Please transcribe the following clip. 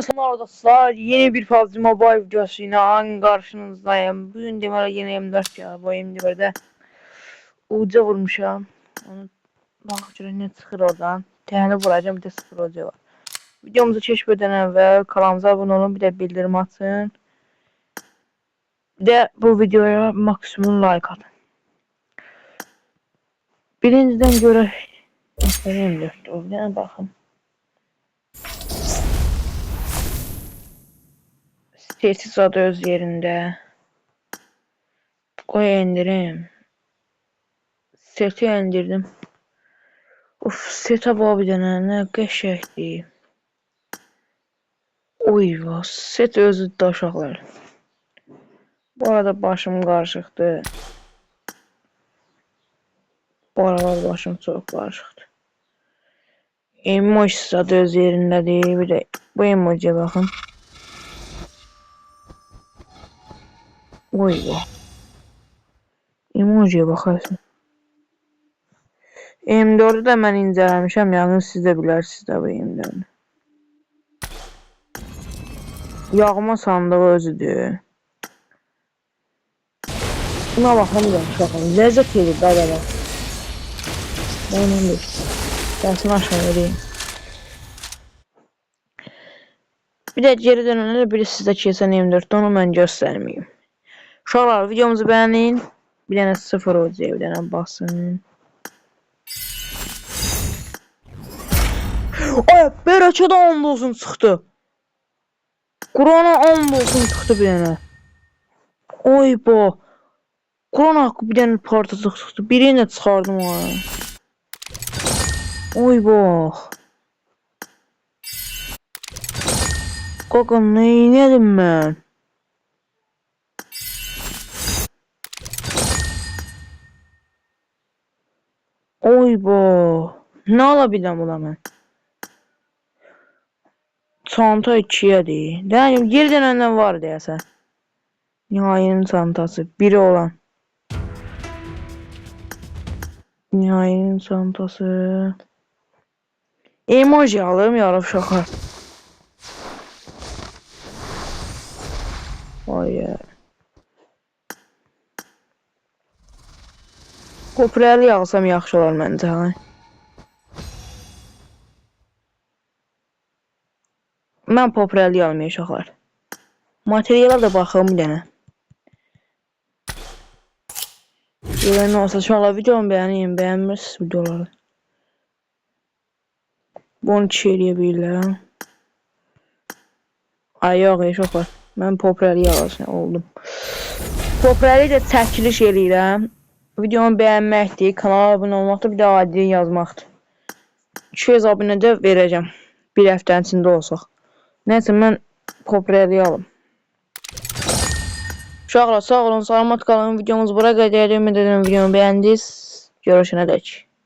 Selamlar dostlar. Yeni bir PUBG Mobile videosuyla karşınızdayım. Bugün deməli yeni M4 ya. Bu M4'də uca vurmuşam. Onu bak görün ne çıxır oradan. Təhəli vuracağım, bir də 0 uca var. Videomuzu keşfeden əvvəl kanalımıza abunə olun, bir də bildirim atın. Bir də bu videoya maksimum like atın. Birinciden görək. M4 o. Yəni baxın. Sessiz adı öz yerində. Qoy endirim. Seti indirdim. Of, seta bir dənə nə qəşəngdir. Oy va, set özü də uşaqlar. Bu arada başım qarışıqdır. Bu aralar başım çox qarışıqdır. Emoji adı öz yerindədir. Bir də bu emojiyə baxın. Oy va. Emojiyə baxarsın. M4'ü də mən incələmişəm, yəqin siz də bilərsiniz də bu M4'ü. Yağma sandığı özüdür. Buna baxın da uşaqlar. Ləzzət edir da belə. Mənim dərsini aşağı vereyim. Bir də geri dönənə biri sizdə keçən M4'də onu mən göstərməyim. Uşaqlar videomuzu bəyənin. Bir dənə 0 olacaq, bir dənə basın. Ay, Berat'a da 10 olsun çıxdı. Kur'an'a 10 olsun çıxdı bir dənə. Oy bu. Kur'an haqqı bir dənə parçacıq çıxdı. Birini də çıxardım o. Oy bax. Qaqam neylədim mən? Oy bax. Nə ala biləm buna mən? Çanta 2-yədir. Deyəm, geri dönəndən var deyəsən. Nihayinin çantası. Biri olan. Nihayinin çantası. Emoji alırım yarım şaka. Ay. Popülerlik alsam yaxşı olar məncə. Mən popülerlik almayacaqlar. Materyala da baxım bir dənə. Görən olsa uşaqlar videomu bəyənin, bəyənmirsiniz videoları. Bunu 2 eləyə bilirəm. Ay yox uşaqlar. Mən popülerlik alacağım oldum. Popülerlik də çəkiliş eləyirəm. Videomu bəyənməkdir, kanala abunə olmaqdır, bir də adını yazmaqdır. 200 abunə də verəcəm. Bir həftənin içində olsaq. Nəysə mən popülerlik alım. Uşaqlar sağ olun, salamat qalın. Videomuz bura qədər. Ümid edirəm videomu bəyəndiniz. Görüşənədək.